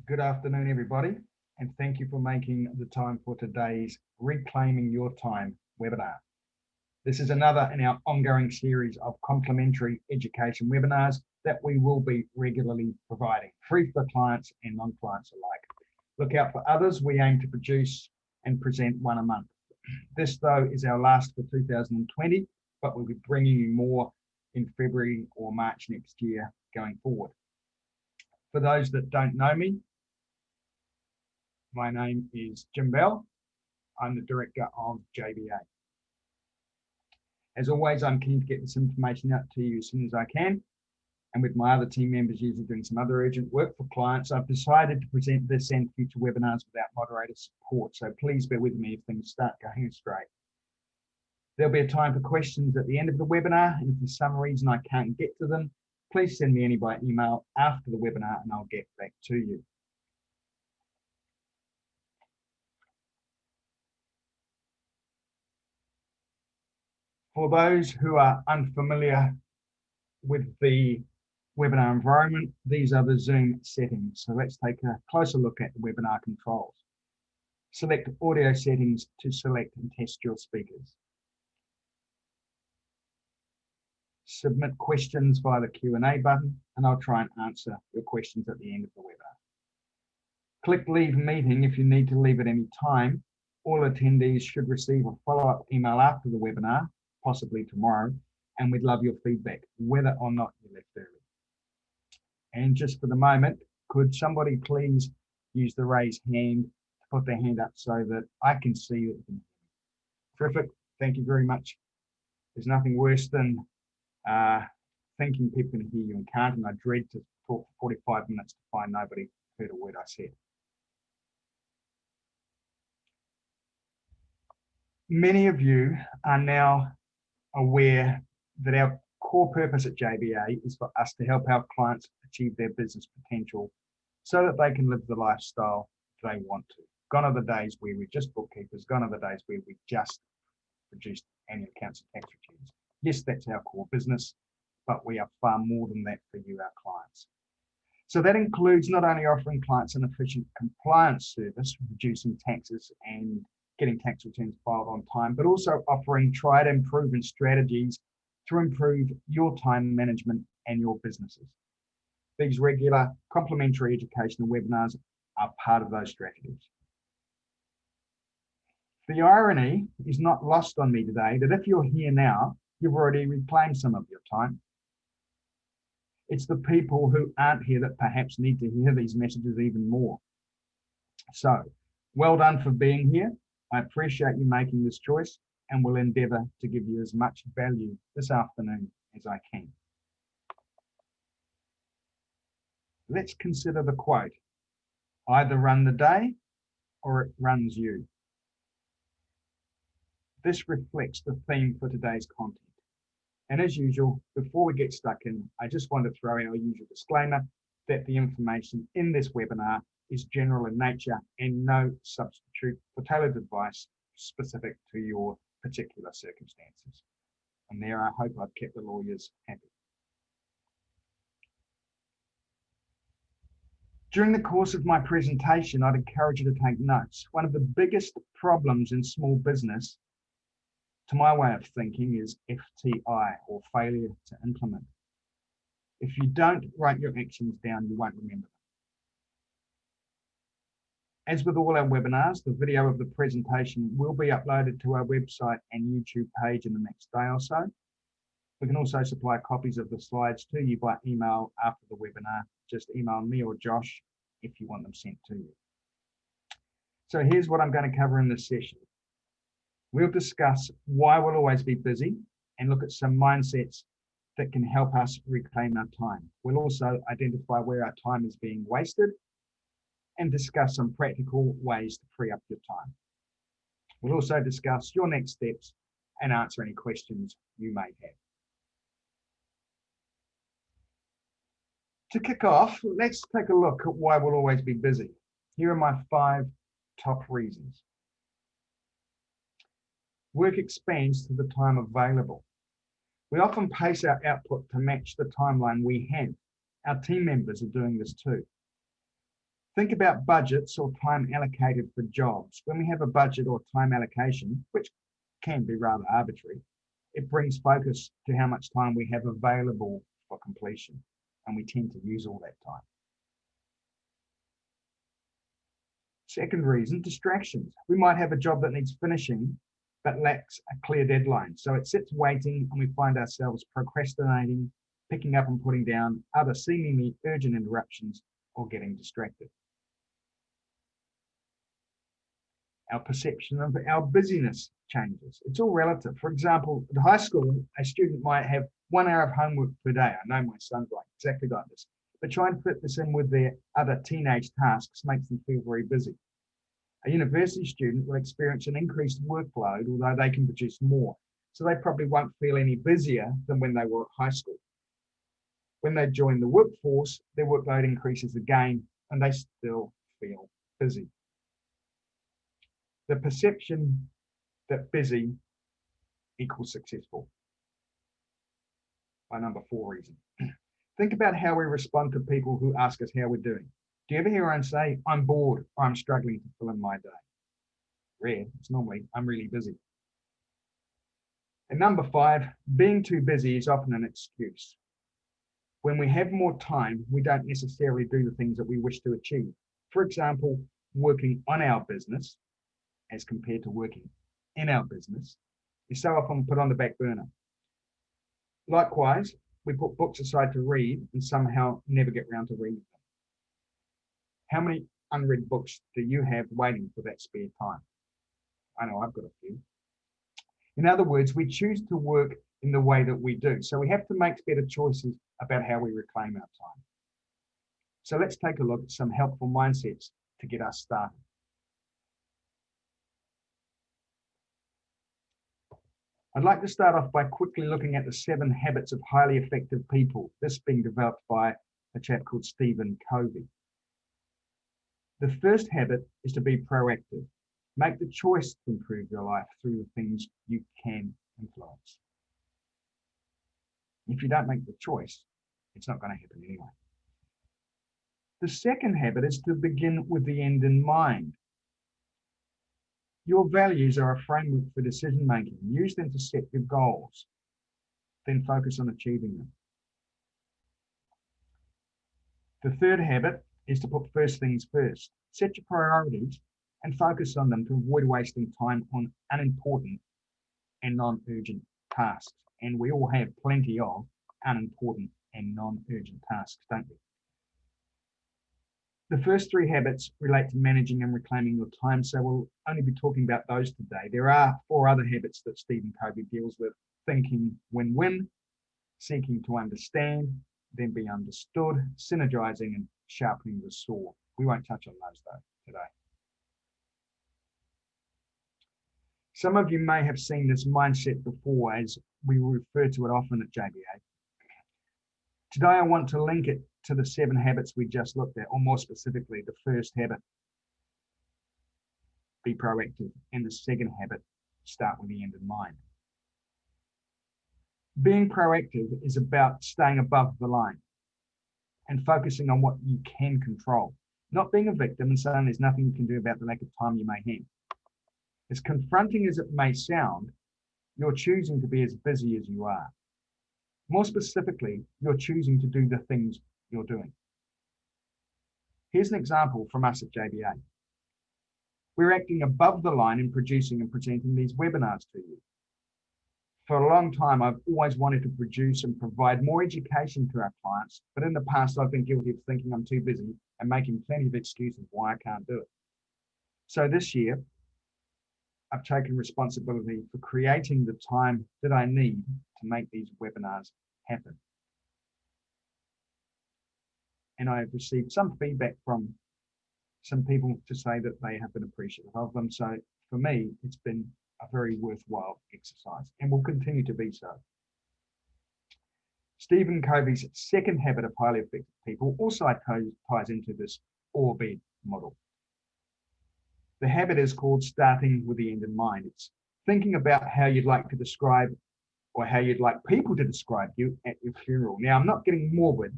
Good afternoon, everybody, and thank you for making the time for today's Reclaiming Your Time webinar. This is another in our ongoing series of complementary education webinars that we will be regularly providing, free for clients and non-clients alike. Look out for others. We aim to produce and present one a month. This, though, is our last for 2020, but we'll be bringing you more in February or March next year going forward. For those that don't know me, my name is Jim Bell. I'm the director of JBA. As always, I'm keen to get this information out to you as soon as I can. And with my other team members usually doing some other urgent work for clients, I've decided to present this and future webinars without moderator support. So please bear with me if things start going astray. There'll be a time for questions at the end of the webinar, and if for some reason I can't get to them, please send me any by email after the webinar and I'll get back to you. For those who are unfamiliar with the webinar environment, these are the Zoom settings. So let's take a closer look at the webinar controls. Select audio settings to select and test your speakers. Submit questions via the Q&A button, and I'll try and answer your questions at the end of the webinar. Click Leave Meeting if you need to leave at any time. All attendees should receive a follow-up email after the webinar, possibly tomorrow, and we'd love your feedback, whether or not you left early. And just for the moment, could somebody please use the raise hand to put their hand up so that I can see that you can hear me. Terrific, thank you very much. There's nothing worse than thinking people can hear you and can't, and I dread to talk for 45 minutes to find nobody heard a word I said. Many of you are now aware that our core purpose at JBA is for us to help our clients achieve their business potential so that they can live the lifestyle they want to. Gone are the days where we're just bookkeepers, gone are the days where we just produced annual accounts and tax returns. Yes, that's our core business, but we are far more than that for you, our clients. So that includes not only offering clients an efficient compliance service, reducing taxes and getting tax returns filed on time, but also offering tried and proven strategies to improve your time management and your businesses. These regular complementary educational webinars are part of those strategies. The irony is not lost on me today that if you're here now, you've already reclaimed some of your time. It's the people who aren't here that perhaps need to hear these messages even more. So, well done for being here. I appreciate you making this choice and will endeavour to give you as much value this afternoon as I can. Let's consider the quote, either run the day or it runs you. This reflects the theme for today's content. And as usual, before we get stuck in, I just want to throw our usual disclaimer that the information in this webinar is general in nature and no substitute for tailored advice specific to your particular circumstances. And there, I hope I've kept the lawyers happy. During the course of my presentation, I'd encourage you to take notes. One of the biggest problems in small business, to my way of thinking, is FTI, or failure to implement. If you don't write your actions down, you won't remember them. As with all our webinars, the video of the presentation will be uploaded to our website and YouTube page in the next day or so. We can also supply copies of the slides to you by email after the webinar. Just email me or Josh if you want them sent to you. So here's what I'm going to cover in this session. We'll discuss why we'll always be busy and look at some mindsets that can help us reclaim our time. We'll also identify where our time is being wasted and discuss some practical ways to free up your time. We'll also discuss your next steps and answer any questions you may have. To kick off, let's take a look at why we'll always be busy. Here are my 5 top reasons. Work expands to the time available. We often pace our output to match the timeline we have. Our team members are doing this too. Think about budgets or time allocated for jobs. When we have a budget or time allocation, which can be rather arbitrary, it brings focus to how much time we have available for completion, and we tend to use all that time. Second reason, distractions. We might have a job that needs finishing but lacks a clear deadline. So it sits waiting and we find ourselves procrastinating, picking up and putting down other seemingly urgent interruptions or getting distracted. Our perception of our busyness changes. It's all relative. For example, at high school, a student might have 1 hour of homework per day. I know my son's exactly like this. But trying to fit this in with their other teenage tasks makes them feel very busy. A university student will experience an increased workload, although they can produce more. So they probably won't feel any busier than when they were at high school. When they join the workforce, their workload increases again, and they still feel busy. The perception that busy equals successful. My number 4 reason. Think about how we respond to people who ask us how we're doing. Do you ever hear anyone say, I'm bored, or I'm struggling to fill in my day? Rare. It's normally, I'm really busy. And number 5, being too busy is often an excuse. When we have more time, we don't necessarily do the things that we wish to achieve. For example, working on our business as compared to working in our business is so often put on the back burner. Likewise, we put books aside to read and somehow never get around to reading them. How many unread books do you have waiting for that spare time? I know I've got a few. In other words, we choose to work in the way that we do. So we have to make better choices about how we reclaim our time. So let's take a look at some helpful mindsets to get us started. I'd like to start off by quickly looking at the 7 habits of highly effective people, this being developed by a chap called Stephen Covey. The first habit is to be proactive. Make the choice to improve your life through the things you can influence. If you don't make the choice, it's not going to happen anyway. The second habit is to begin with the end in mind. Your values are a framework for decision making. Use them to set your goals, then focus on achieving them. The third habit is to put first things first. Set your priorities and focus on them to avoid wasting time on unimportant and non-urgent tasks. And we all have plenty of unimportant and non-urgent tasks, don't we? The first 3 habits relate to managing and reclaiming your time, so we'll only be talking about those today. There are 4 other habits that Stephen Covey deals with: thinking win-win, seeking to understand, then be understood, synergizing, and sharpening the saw. We won't touch on those though today. Some of you may have seen this mindset before, as we refer to it often at JBA. Today, I want to link it to the 7 habits we just looked at, or more specifically, the first habit, be proactive, and the second habit, start with the end in mind. Being proactive is about staying above the line and focusing on what you can control, not being a victim and saying there's nothing you can do about the lack of time you may have. As confronting as it may sound, you're choosing to be as busy as you are. More specifically, you're choosing to do the things you're doing. Here's an example from us at JBA. We're acting above the line in producing and presenting these webinars to you. For a long time, I've always wanted to produce and provide more education to our clients, but in the past, I've been guilty of thinking I'm too busy and making plenty of excuses why I can't do it. So this year, I've taken responsibility for creating the time that I need to make these webinars happen. And I've received some feedback from some people to say that they have been appreciative of them. So for me, it's been a very worthwhile exercise and will continue to be so. Stephen Covey's second habit of highly effective people also ties into this or-be model. The habit is called starting with the end in mind. It's thinking about how you'd like to describe or how you'd like people to describe you at your funeral. Now, I'm not getting morbid,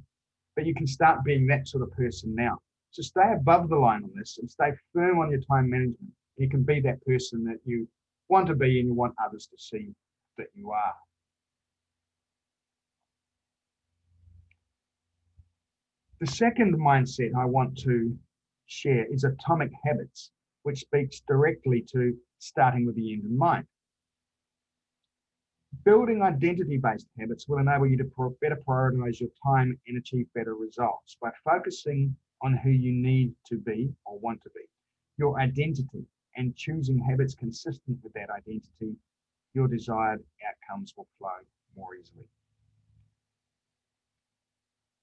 but you can start being that sort of person now. So stay above the line on this and stay firm on your time management. You can be that person that you want to be and you want others to see that you are. The second mindset I want to share is atomic habits, which speaks directly to starting with the end in mind. Building identity-based habits will enable you to better prioritize your time and achieve better results by focusing on who you need to be or want to be, your identity, and choosing habits consistent with that identity. Your desired outcomes will flow more easily.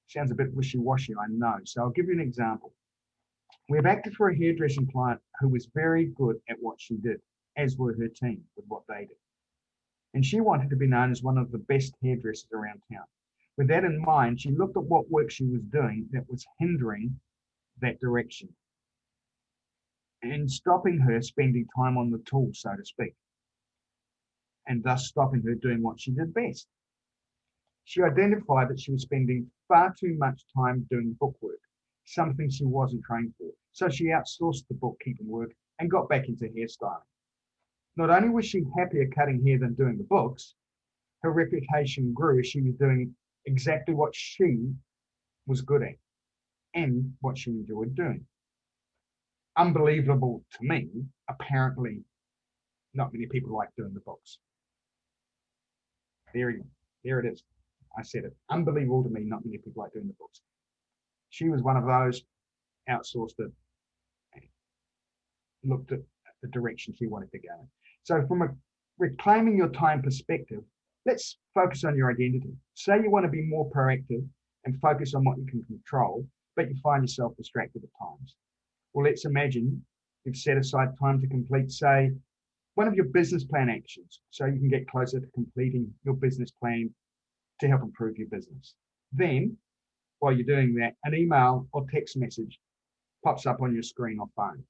Sounds a bit wishy-washy, I know. So I'll give you an example. We've acted for a hairdressing client who was very good at what she did, as were her team with what they did. And she wanted to be known as one of the best hairdressers around town. With that in mind, she looked at what work she was doing that was hindering that direction and stopping her spending time on the tool, so to speak, and thus stopping her doing what she did best. She identified that she was spending far too much time doing bookwork, something she wasn't trained for. So she outsourced the bookkeeping work and got back into hairstyling. Not only was she happier cutting hair than doing the books, her reputation grew as she was doing exactly what she was good at and what she enjoyed doing. Unbelievable to me, apparently not many people like doing the books. There it is. I said it. Unbelievable to me, not many people like doing the books. She was one of those, outsourced it, looked at the direction she wanted to go. So from a reclaiming your time perspective, let's focus on your identity. Say you want to be more proactive and focus on what you can control, but you find yourself distracted at times. Well, let's imagine you've set aside time to complete, say, one of your business plan actions, so you can get closer to completing your business plan to help improve your business. Then, while you're doing that, an email or text message pops up on your screen or phone.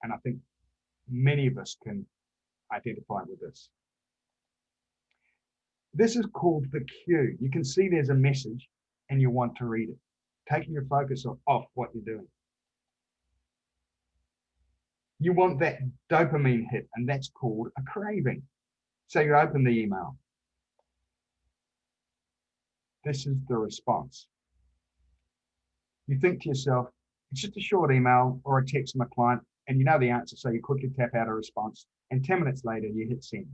And I think many of us can identify with this. This is called the cue. You can see there's a message and you want to read it, taking your focus off what you're doing. You want that dopamine hit, and that's called a craving. So you open the email. This is the response. You think to yourself, it's just a short email or a text from a client, and you know the answer, so you quickly tap out a response, and 10 minutes later, you hit send.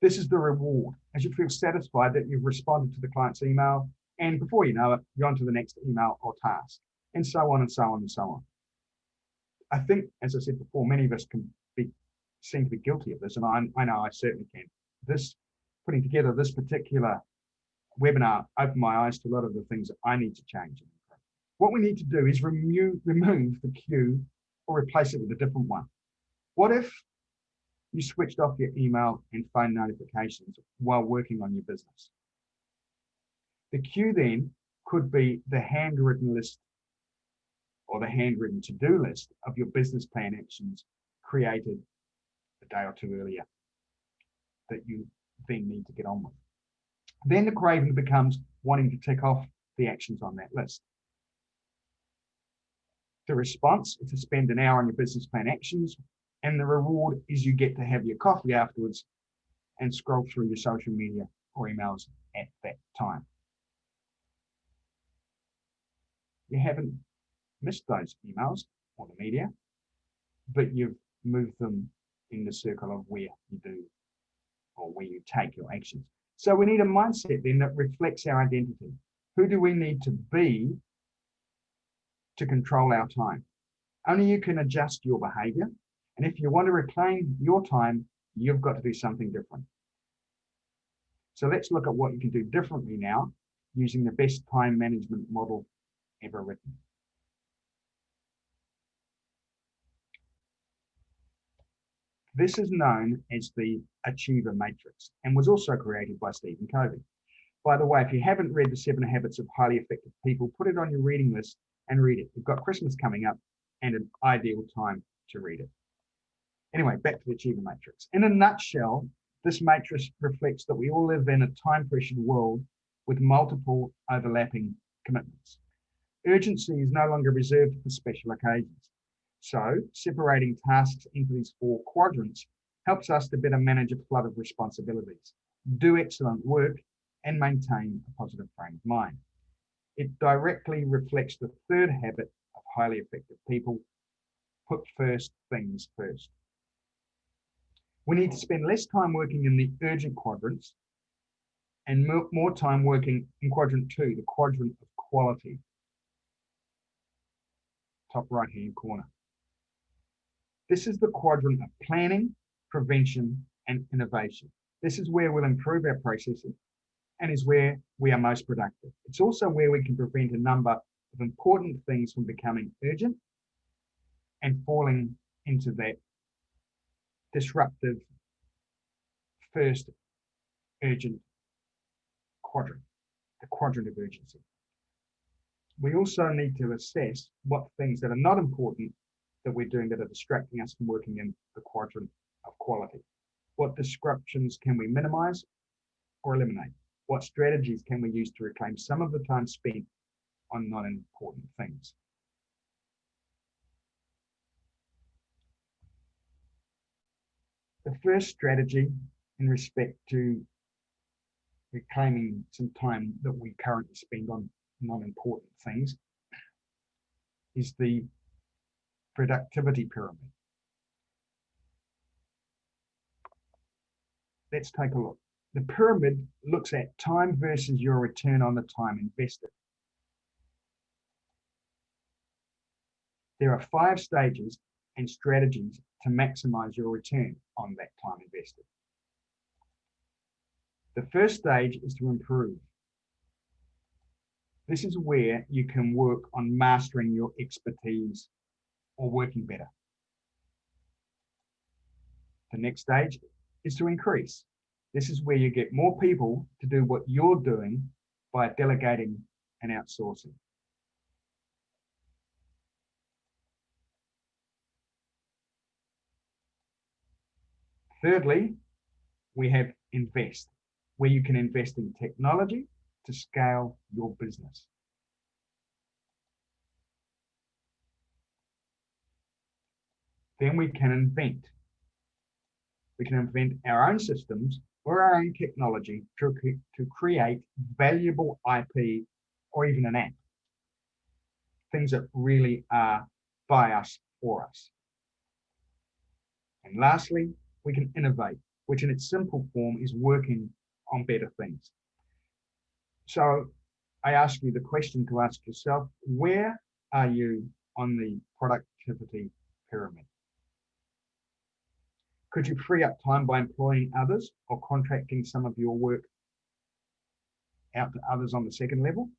This is the reward, as you feel satisfied that you've responded to the client's email, and before you know it, you're on to the next email or task, and so on and so on and so on. I think, as I said before, many of us seem to be guilty of this, and I know I certainly can. Putting together this particular webinar opened my eyes to a lot of the things that I need to change. What we need to do is remove the cue or replace it with a different one. What if you switched off your email and phone notifications while working on your business? The cue then could be the handwritten list or the handwritten to-do list of your business plan actions created a day or two earlier that you then need to get on with. Then the craving becomes wanting to tick off the actions on that list. The response is to spend an hour on your business plan actions, and the reward is you get to have your coffee afterwards and scroll through your social media or emails at that time. You haven't missed those emails or the media, but you've moved them in the circle of where you do or where you take your actions. So we need a mindset then that reflects our identity. Who do we need to be to control our time? Only you can adjust your behavior. And if you want to reclaim your time, you've got to do something different. So let's look at what you can do differently now using the best time management model ever written. This is known as the Achiever Matrix and was also created by Stephen Covey. By the way, if you haven't read The 7 Habits of Highly Effective People, put it on your reading list and read it. We've got Christmas coming up and an ideal time to read it. Anyway, back to the Achiever Matrix. In a nutshell, this matrix reflects that we all live in a time-pressured world with multiple overlapping commitments. Urgency is no longer reserved for special occasions. So separating tasks into these 4 quadrants helps us to better manage a flood of responsibilities, do excellent work, and maintain a positive frame of mind. It directly reflects the 3rd habit of highly effective people: put first things first. We need to spend less time working in the urgent quadrants and more time working in quadrant 2, the quadrant of quality. Top right-hand corner. This is the quadrant of planning, prevention, and innovation. This is where we'll improve our processes and is where we are most productive. It's also where we can prevent a number of important things from becoming urgent and falling into that disruptive first urgent quadrant, the quadrant of urgency. We also need to assess what things that are not important that we're doing that are distracting us from working in the quadrant of quality. What disruptions can we minimize or eliminate? What strategies can we use to reclaim some of the time spent on non-important things? The first strategy in respect to reclaiming some time that we currently spend on non-important things is the productivity pyramid. Let's take a look. The pyramid looks at time versus your return on the time invested. There are 5 stages and strategies to maximize your return on that time invested. The first stage is to improve. This is where you can work on mastering your expertise or working better. The next stage is to increase. This is where you get more people to do what you're doing by delegating and outsourcing. Thirdly, we have invest, where you can invest in technology to scale your business. Then we can invent. We can invent our own systems or our own technology to create valuable IP or even an app. Things that really are by us, for us. And lastly, we can innovate, which in its simple form is working on better things. So I ask you the question to ask yourself, where are you on the productivity pyramid? Could you free up time by employing others or contracting some of your work out to others on the second level?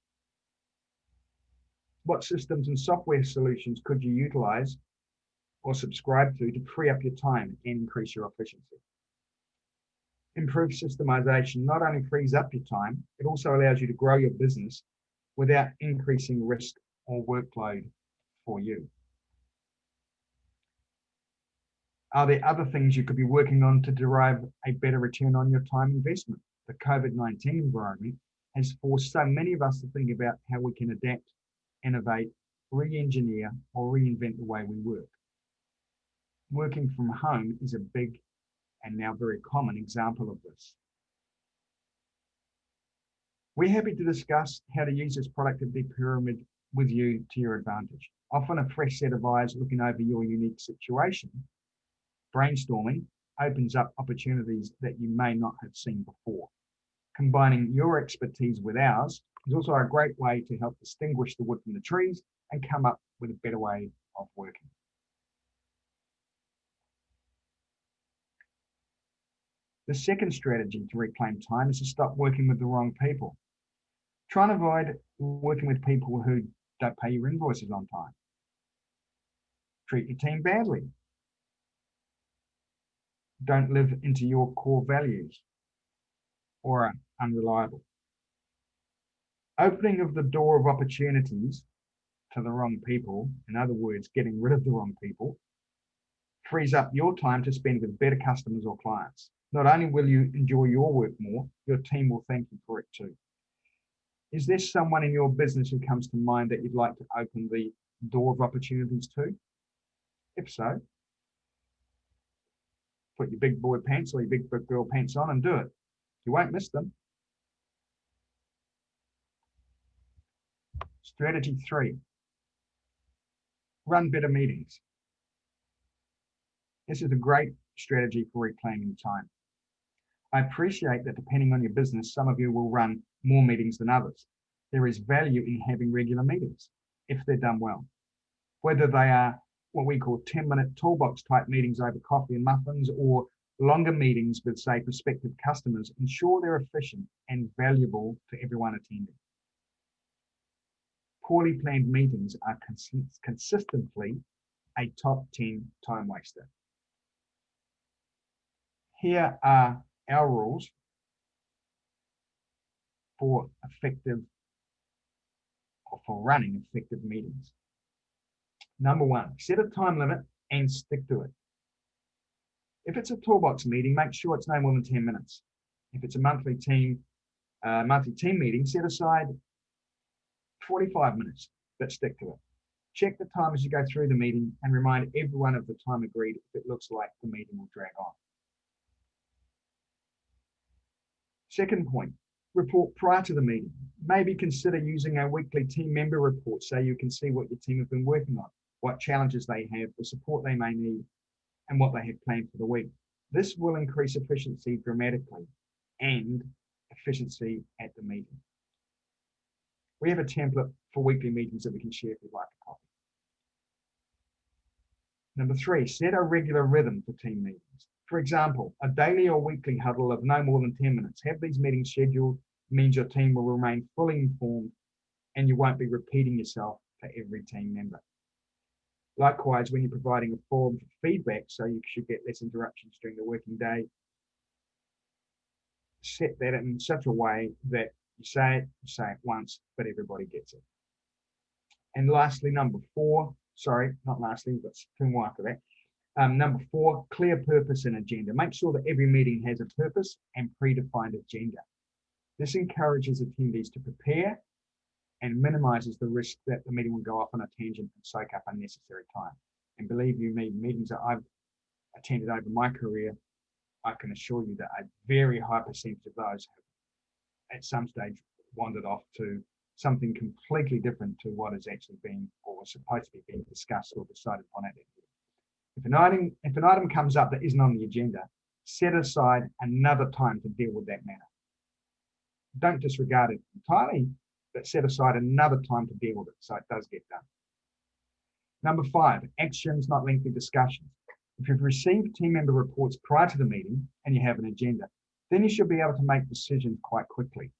What systems and software solutions could you utilize or subscribe to free up your time and increase your efficiency? Improved systemization not only frees up your time, it also allows you to grow your business without increasing risk or workload for you. Are there other things you could be working on to derive a better return on your time investment? The COVID-19 environment has forced so many of us to think about how we can adapt, innovate, re-engineer, or reinvent the way we work. Working from home is a big and now very common example of this. We're happy to discuss how to use this productivity pyramid with you to your advantage. Often a fresh set of eyes looking over your unique situation. Brainstorming opens up opportunities that you may not have seen before. Combining your expertise with ours is also a great way to help distinguish the wood from the trees and come up with a better way of working. The second strategy to reclaim time is to stop working with the wrong people. Try and avoid working with people who don't pay your invoices on time. Treat your team badly. Don't live into your core values or are unreliable. Opening of the door of opportunities to the wrong people, in other words, getting rid of the wrong people, frees up your time to spend with better customers or clients. Not only will you enjoy your work more, your team will thank you for it too. Is there someone in your business who comes to mind that you'd like to open the door of opportunities to? If so, put your big boy pants or your big girl pants on and do it. You won't miss them. Strategy 3, run better meetings. This is a great strategy for reclaiming time. I appreciate that depending on your business, some of you will run more meetings than others. There is value in having regular meetings if they're done well. Whether they are what we call 10-minute toolbox type meetings over coffee and muffins or longer meetings with, say, prospective customers, ensure they're efficient and valuable to everyone attending. Poorly planned meetings are consistently a top 10 time waster. Here are our rules for running effective meetings. Number 1, set a time limit and stick to it. If it's a toolbox meeting, make sure it's no more than 10 minutes. If it's a monthly team meeting, set aside 45 minutes, but stick to it. Check the time as you go through the meeting and remind everyone of the time agreed if it looks like the meeting will drag on. Second point, report prior to the meeting. Maybe consider using a weekly team member report so you can see what your team have been working on, what challenges they have, the support they may need, and what they have planned for the week. This will increase efficiency dramatically and efficiency at the meeting. We have a template for weekly meetings that we can share if you'd like a copy. Number 3, set a regular rhythm for team meetings. For example, a daily or weekly huddle of no more than 10 minutes. Have these meetings scheduled, means your team will remain fully informed and you won't be repeating yourself for every team member. Likewise, when you're providing a form for feedback, so you should get less interruptions during the working day, set that in such a way that you say it once, but everybody gets it. And lastly, number 4, sorry, not lastly, we've got 2 more after that. Number 4, clear purpose and agenda. Make sure that every meeting has a purpose and predefined agenda. This encourages attendees to prepare and minimizes the risk that the meeting will go off on a tangent and soak up unnecessary time. And believe you me, meetings that I've attended over my career, I can assure you that a very high percentage of those have at some stage wandered off to something completely different to what is actually being or supposed to be being discussed or decided upon at that meeting. If an item comes up that isn't on the agenda, set aside another time to deal with that matter. Don't disregard it entirely, but set aside another time to deal with it so it does get done. Number 5, actions, not lengthy discussions. If you've received team member reports prior to the meeting and you have an agenda, then you should be able to make decisions quite quickly.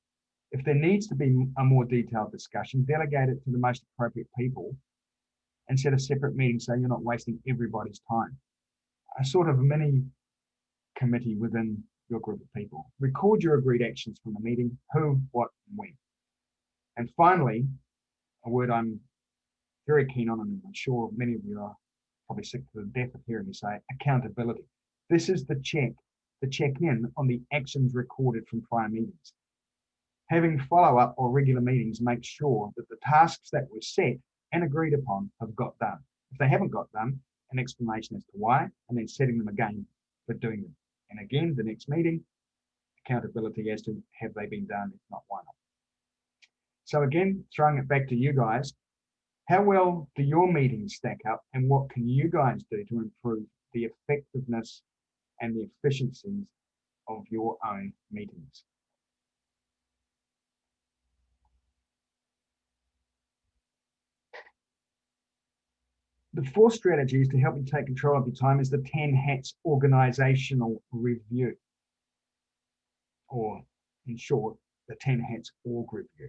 If there needs to be a more detailed discussion, delegate it to the most appropriate people and set a separate meeting so you're not wasting everybody's time. A sort of mini committee within your group of people. Record your agreed actions from the meeting, who, what, and when. And finally, a word I'm very keen on, and I'm sure many of you are probably sick to the death of hearing me say, accountability. This is the check-in on the actions recorded from prior meetings. Having follow-up or regular meetings makes sure that the tasks that were set and agreed upon have got done. If they haven't got done, an explanation as to why, and then setting them again for doing them. And again, the next meeting, accountability as to have they been done, if not, why not. So again, throwing it back to you guys, how well do your meetings stack up and what can you guys do to improve the effectiveness and the efficiencies of your own meetings? The 4th strategy is to help you take control of your time is the 10 hats organizational review, or in short, the 10 hats org review.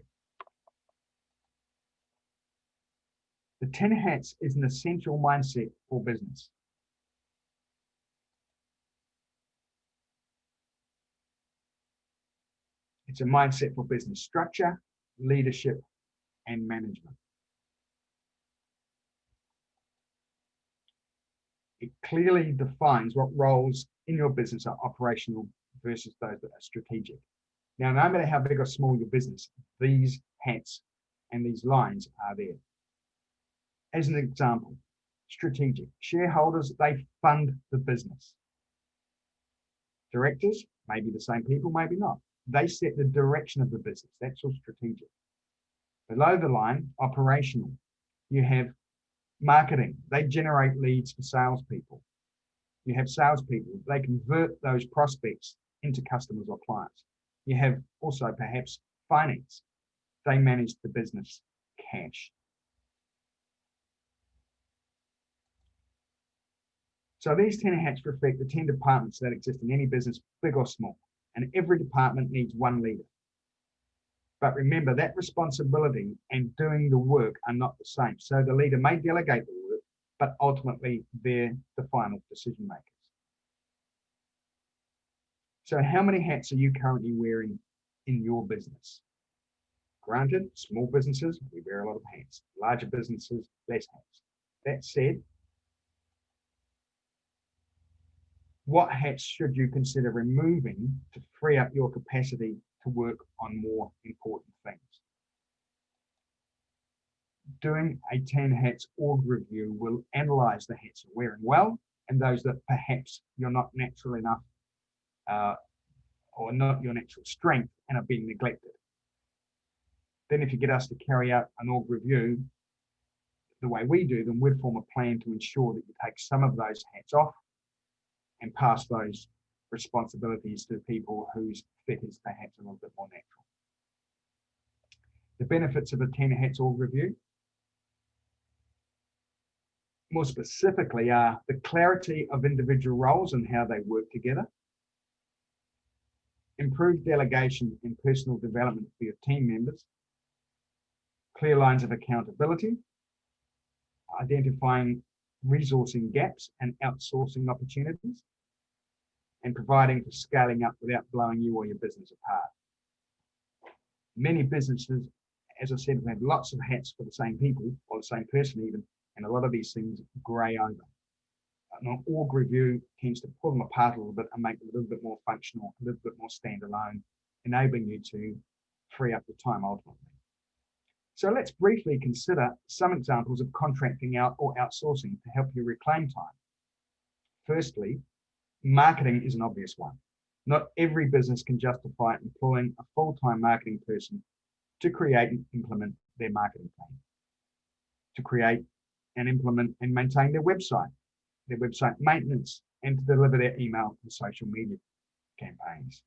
The 10 hats is an essential mindset for business. It's a mindset for business structure, leadership, and management. It clearly defines what roles in your business are operational versus those that are strategic. Now, no matter how big or small your business, these hats and these lines are there. As an example, strategic. Shareholders, they fund the business. Directors, maybe the same people, maybe not. They set the direction of the business. That's all strategic. Below the line, operational. You have marketing. They generate leads for salespeople. You have salespeople. They convert those prospects into customers or clients. You have also perhaps finance. They manage the business cash. So these 10 hats reflect the 10 departments that exist in any business, big or small, and every department needs one leader. But remember that responsibility and doing the work are not the same. So the leader may delegate the work, but ultimately they're the final decision makers. So how many hats are you currently wearing in your business? Granted, small businesses, we wear a lot of hats. Larger businesses, less hats. That said, what hats should you consider removing to free up your capacity to work on more important things? Doing a 10 hats org review will analyze the hats you're wearing well and those that perhaps you're not natural enough or not your natural strength and are being neglected. Then if you get us to carry out an org review the way we do, then we'd form a plan to ensure that you take some of those hats off and pass those responsibilities to people whose fit is perhaps a little bit more natural. The benefits of a 10 hats org review, more specifically, are the clarity of individual roles and how they work together, improved delegation and personal development for your team members, clear lines of accountability, identifying resourcing gaps and outsourcing opportunities, and providing for scaling up without blowing you or your business apart. Many businesses, as I said, have lots of hats for the same people or the same person even, and a lot of these things grey over. An org review tends to pull them apart a little bit and make them a little bit more functional, a little bit more standalone, enabling you to free up the time ultimately. So let's briefly consider some examples of contracting out or outsourcing to help you reclaim time. Firstly, marketing is an obvious one. Not every business can justify employing a full-time marketing person to create and implement their marketing plan, to create and implement and maintain their website maintenance, and to deliver their email and social media campaigns.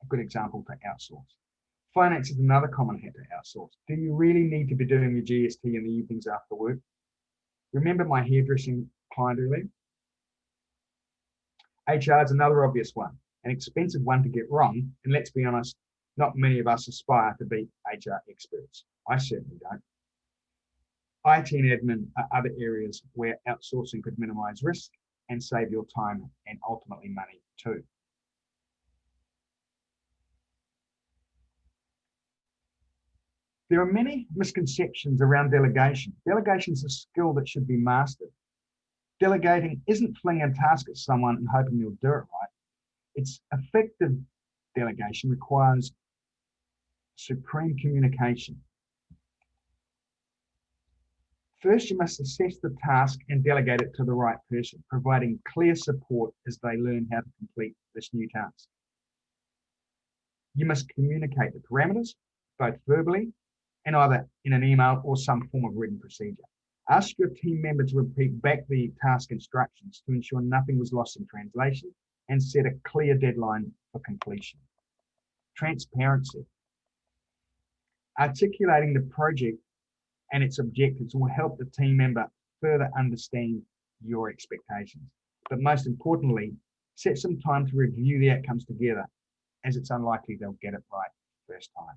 A good example for outsource. Finance is another common hat to outsource. Do you really need to be doing your GST in the evenings after work? Remember my hairdressing client earlier? HR is another obvious one, an expensive one to get wrong, and let's be honest, not many of us aspire to be HR experts. I certainly don't. IT and admin are other areas where outsourcing could minimize risk and save your time and ultimately money too. There are many misconceptions around delegation. Delegation is a skill that should be mastered. Delegating isn't flinging a task at someone and hoping they'll do it right. It's effective delegation requires supreme communication. First, you must assess the task and delegate it to the right person, providing clear support as they learn how to complete this new task. You must communicate the parameters, both verbally and either in an email or some form of written procedure. Ask your team member to repeat back the task instructions to ensure nothing was lost in translation and set a clear deadline for completion. Transparency. Articulating the project and its objectives will help the team member further understand your expectations. But most importantly, set some time to review the outcomes together, as it's unlikely they'll get it right first time.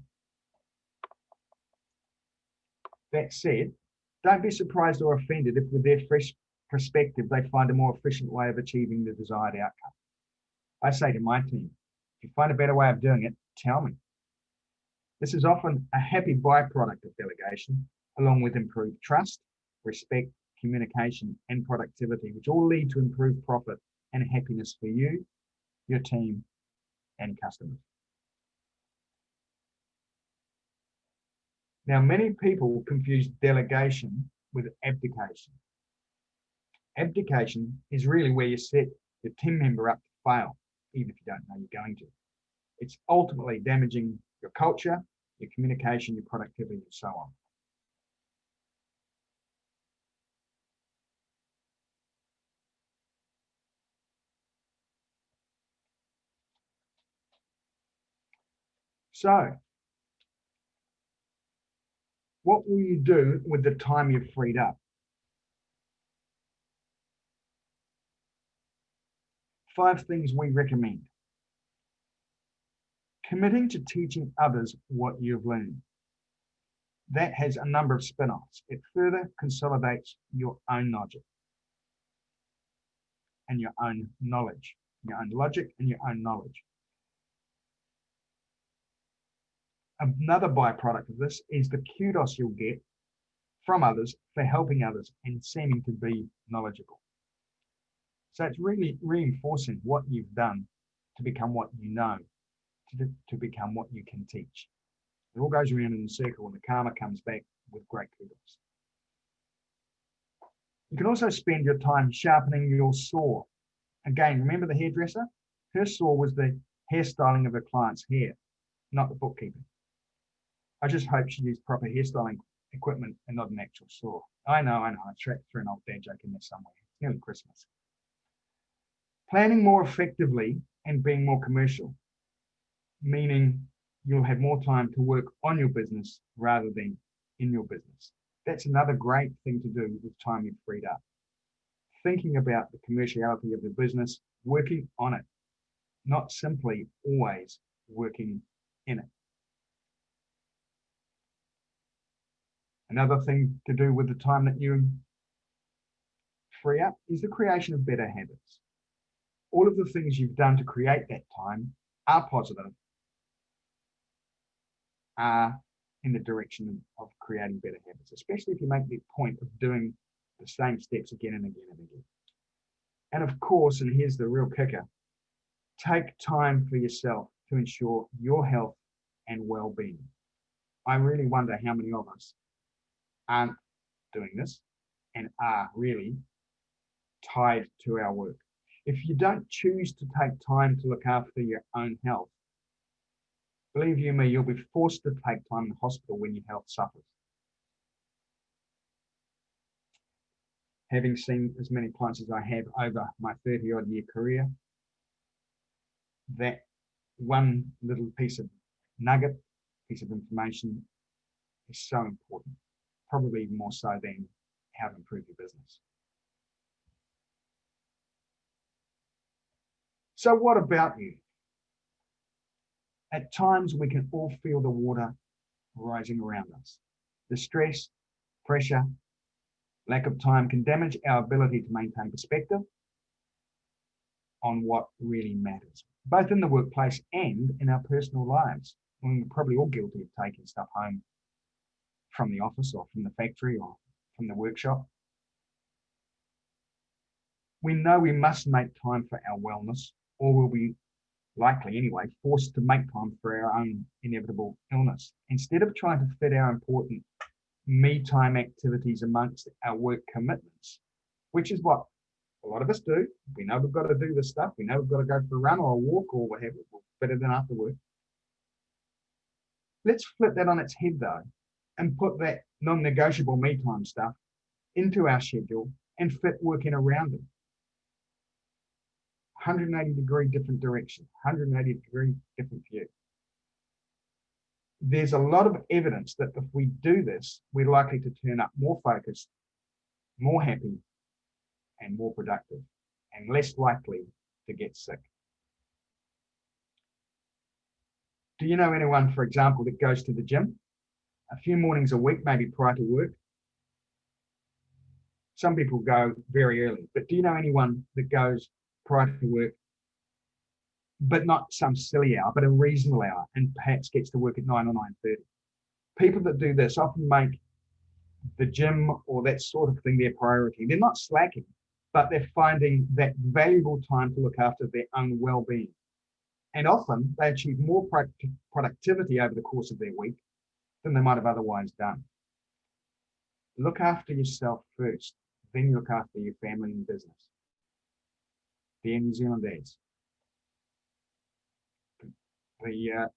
That said, don't be surprised or offended if with their fresh perspective, they find a more efficient way of achieving the desired outcome. I say to my team, if you find a better way of doing it, tell me. This is often a happy byproduct of delegation, along with improved trust, respect, communication, and productivity, which all lead to improved profit and happiness for you, your team, and customers. Now, many people confuse delegation with abdication. Abdication is really where you set your team member up to fail, even if you don't know you're going to. It's ultimately damaging your culture, your communication, your productivity, and so on. So, what will you do with the time you've freed up? 5 things we recommend. Committing to teaching others what you've learned. That has a number of spin-offs. It further consolidates your own logic and your own knowledge, your own logic and your own knowledge. Another byproduct of this is the kudos you'll get from others for helping others and seeming to be knowledgeable. So it's really reinforcing what you've done to become what you know, to become what you can teach. It all goes around in a circle and the karma comes back with great kudos. You can also spend your time sharpening your saw. Again, remember the hairdresser? Her saw was the hairstyling of her client's hair, not the bookkeeping. I just hope she used proper hairstyling equipment and not an actual saw. I know, I threw an old dad joke in there somewhere. It's nearly Christmas. Planning more effectively and being more commercial, meaning you'll have more time to work on your business rather than in your business. That's another great thing to do with time you've freed up. Thinking about the commerciality of the business, working on it, not simply always working in it. Another thing to do with the time that you free up is the creation of better habits. All of the things you've done to create that time are positive, are in the direction of creating better habits, especially if you make the point of doing the same steps again and again and again. And of course, and here's the real kicker, take time for yourself to ensure your health and well-being. I really wonder how many of us aren't doing this and are really tied to our work. If you don't choose to take time to look after your own health, believe you me, you'll be forced to take time in the hospital when your health suffers. Having seen as many clients as I have over my 30-odd year career, that one little piece of nugget, piece of information is so important, probably even more so than how to improve your business. So what about you? At times we can all feel the water rising around us. The stress, pressure, lack of time can damage our ability to maintain perspective on what really matters, both in the workplace and in our personal lives. We're probably all guilty of taking stuff home from the office or from the factory or from the workshop. We know we must make time for our wellness, or we'll be likely anyway, forced to make time for our own inevitable illness. Instead of trying to fit our important me time activities amongst our work commitments, which is what a lot of us do. We know we've got to do this stuff. We know we've got to go for a run or a walk or whatever. We'll fit it in after work. Let's flip that on its head though, and put that non-negotiable me time stuff into our schedule and fit work in around it. 180-degree different direction, 180-degree different view. There's a lot of evidence that if we do this, we're likely to turn up more focused, more happy, and more productive, and less likely to get sick. Do you know anyone, for example, that goes to the gym a few mornings a week, maybe prior to work? Some people go very early, but do you know anyone that goes prior to work, but not some silly hour, but a reasonable hour, and perhaps gets to work at 9 or 9:30? People that do this often make the gym or that sort of thing their priority. They're not slacking, but they're finding that valuable time to look after their own well-being. And often they achieve more productivity over the course of their week than they might have otherwise done. Look after yourself first, then you look after your family and business. Dear New Zealand ads, the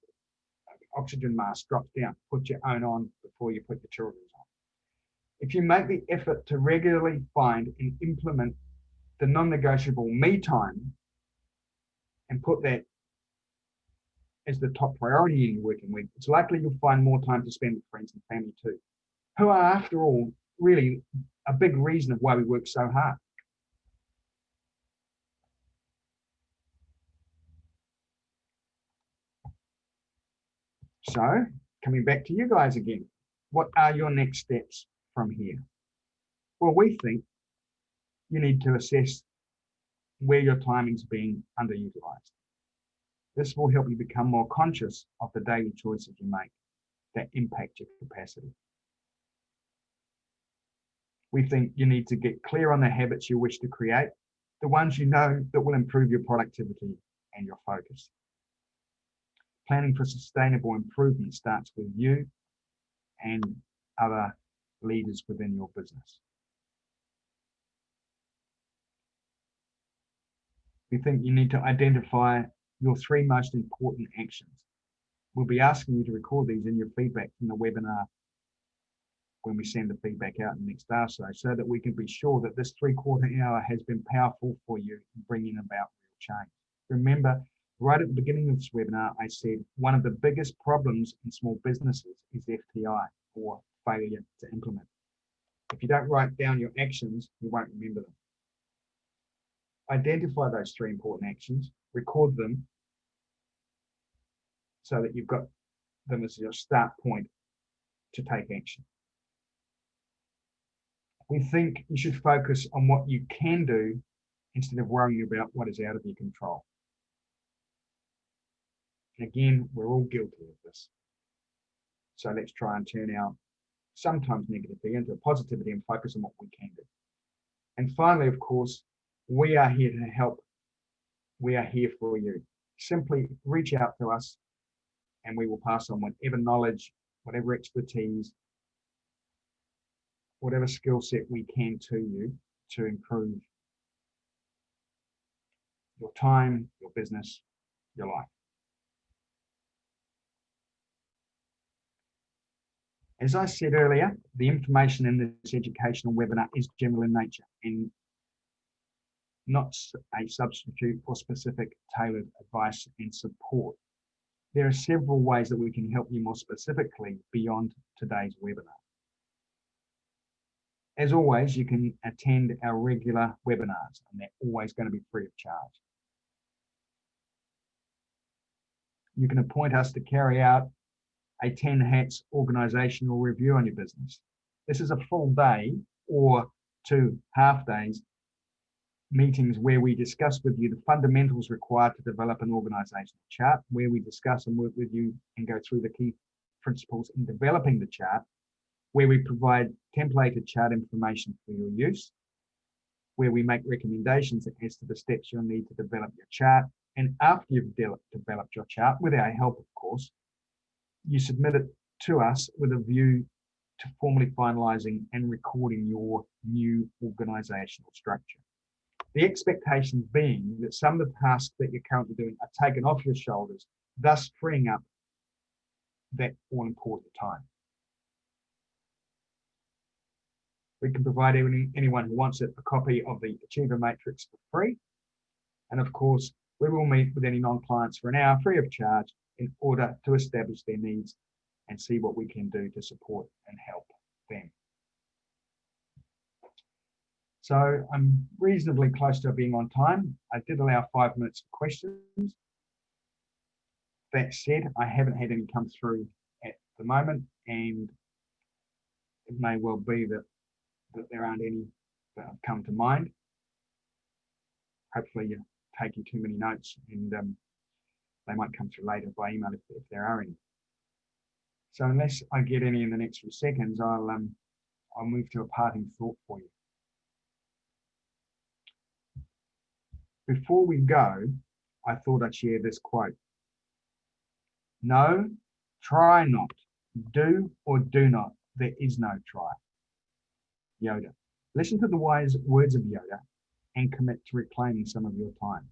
oxygen mask drops down. Put your own on before you put your children's on. If you make the effort to regularly find and implement the non-negotiable me time and put that as the top priority in your working week, it's likely you'll find more time to spend with friends and family too, who are, after all, really a big reason of why we work so hard. So, coming back to you guys again, what are your next steps from here? Well, we think you need to assess where your timing's being underutilized. This will help you become more conscious of the daily choices you make that impact your capacity. We think you need to get clear on the habits you wish to create, the ones you know that will improve your productivity and your focus. Planning for sustainable improvement starts with you and other leaders within your business. We think you need to identify your 3 most important actions. We'll be asking you to record these in your feedback from the webinar when we send the feedback out in the next hour or so that we can be sure that this 3/4 hour has been powerful for you in bringing about real change. Remember, right at the beginning of this webinar, I said one of the biggest problems in small businesses is FTI, or failure to implement. If you don't write down your actions, you won't remember them. Identify those 3 important actions, record them so that you've got them as your start point to take action. We think you should focus on what you can do instead of worrying about what is out of your control. And again, we're all guilty of this. So let's try and turn our sometimes negativity into positivity and focus on what we can do. And finally, of course, we are here to help. We are here for you. Simply reach out to us and we will pass on whatever knowledge, whatever expertise, whatever skill set we can to you to improve your time, your business, your life. As I said earlier, the information in this educational webinar is general in nature and not a substitute for specific tailored advice and support. There are several ways that we can help you more specifically beyond today's webinar. As always, you can attend our regular webinars, and they're always going to be free of charge. You can appoint us to carry out a 10 hats organizational review on your business. This is a full day or 2 half days meetings where we discuss with you the fundamentals required to develop an organizational chart, where we discuss and work with you and go through the key principles in developing the chart, where we provide templated chart information for your use, where we make recommendations as to the steps you'll need to develop your chart. And after you've developed your chart, with our help, of course, you submit it to us with a view to formally finalizing and recording your new organizational structure. The expectation being that some of the tasks that you're currently doing are taken off your shoulders, thus freeing up that all-important time. We can provide anyone who wants it a copy of the Achiever Matrix for free. And of course, we will meet with any non-clients for an hour free of charge in order to establish their needs and see what we can do to support and help them. So I'm reasonably close to being on time. I did allow 5 minutes for questions. That said, I haven't had any come through at the moment, and it may well be that there aren't any that have come to mind. Hopefully you're taking too many notes, and they might come through later by email if there are any. So unless I get any in the next few seconds, I'll move to a parting thought for you. Before we go, I thought I'd share this quote. No, try not, Do or do not. There is no try. Yoda. Listen to the wise words of Yoda and commit to reclaiming some of your time.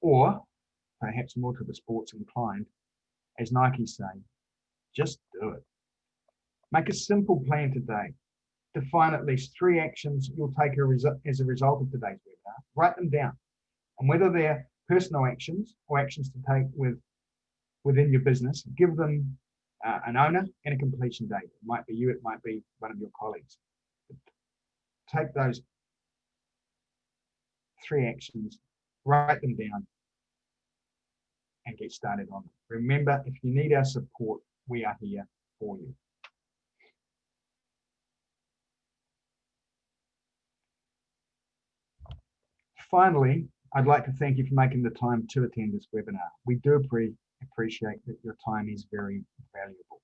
Or, perhaps more to the sports inclined, as Nike say, just do it. Make a simple plan today. Define at least 3 actions you'll take as a result of today's webinar. Write them down. And whether they're personal actions or actions to take within your business, give them an owner and a completion date. It might be you, it might be one of your colleagues. Take those 3 actions, write them down, and get started on them. Remember, if you need our support, we are here for you. Finally, I'd like to thank you for making the time to attend this webinar. We do appreciate that your time is very valuable.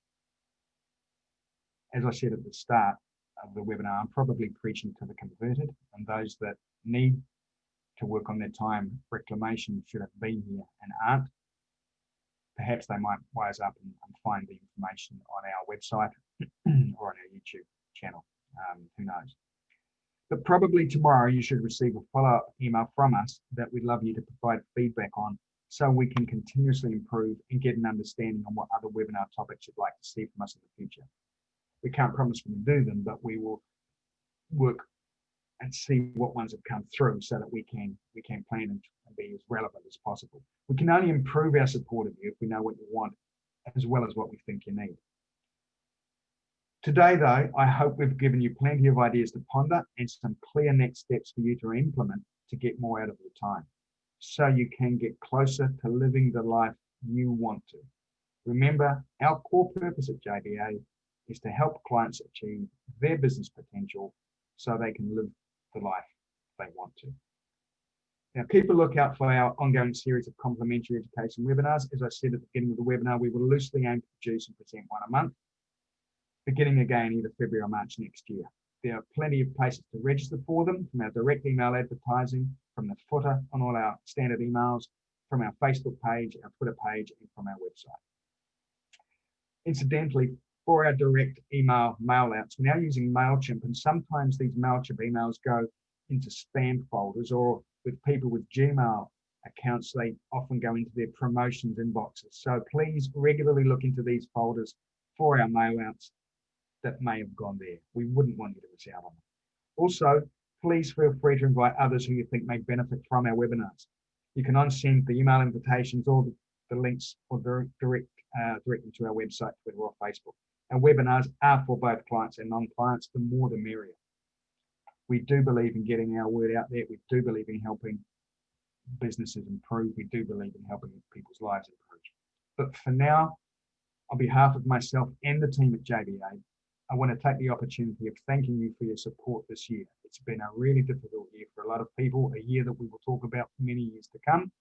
As I said at the start of the webinar, I'm probably preaching to the converted, and those that need to work on their time reclamation should have been here and aren't. Perhaps they might wise up and find the information on our website or on our YouTube channel. Who knows? But probably tomorrow you should receive a follow-up email from us that we'd love you to provide feedback on, so we can continuously improve and get an understanding on what other webinar topics you'd like to see from us in the future. We can't promise we'll do them, but we will work and see what ones have come through so that we can plan and be as relevant as possible. We can only improve our support of you if we know what you want as well as what we think you need. Today, though, I hope we've given you plenty of ideas to ponder and some clear next steps for you to implement to get more out of your time, so you can get closer to living the life you want to. Remember, our core purpose at JBA is to help clients achieve their business potential so they can live the life they want to. Now, keep a lookout for our ongoing series of complementary education webinars. As I said at the beginning of the webinar, we will loosely aim to produce and present one a month, beginning again either February or March next year. There are plenty of places to register for them, from our direct email advertising, from the footer on all our standard emails, from our Facebook page, our Twitter page, and from our website. Incidentally, for our direct email mail-outs, we're now using MailChimp, and sometimes these MailChimp emails go into spam folders, or with people with Gmail accounts, they often go into their promotions inboxes. So please regularly look into these folders for our mail-outs that may have gone there. We wouldn't want you to miss out on them. Also, please feel free to invite others who you think may benefit from our webinars. You can unsend the email invitations or the links or directly to our website, Twitter, or Facebook. Our webinars are for both clients and non-clients. The more the merrier. We do believe in getting our word out there. We do believe in helping businesses improve. We do believe in helping people's lives improve. But for now, on behalf of myself and the team at JBA, I want to take the opportunity of thanking you for your support this year. It's been a really difficult year for a lot of people, a year that we will talk about for many years to come.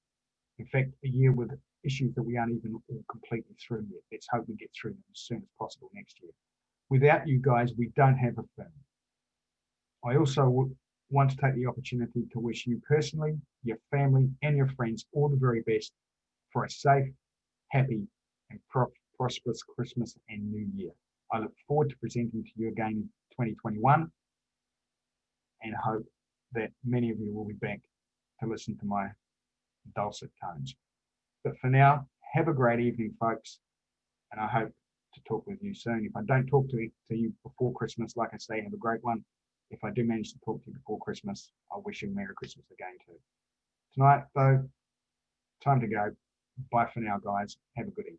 In fact, a year with issues that we aren't even all completely through yet. Let's hope we get through them as soon as possible next year. Without you guys, we don't have a firm. I also want to take the opportunity to wish you personally, your family, and your friends all the very best for a safe, happy, and prosperous Christmas and New Year. I look forward to presenting to you again in 2021 and hope that many of you will be back to listen to my dulcet tones. But for now, have a great evening, folks, and I hope to talk with you soon. If I don't talk to you before Christmas, like I say, have a great one. If I do manage to talk to you before Christmas, I'll wish you a Merry Christmas again too. Tonight, though, time to go. Bye for now, guys. Have a good evening.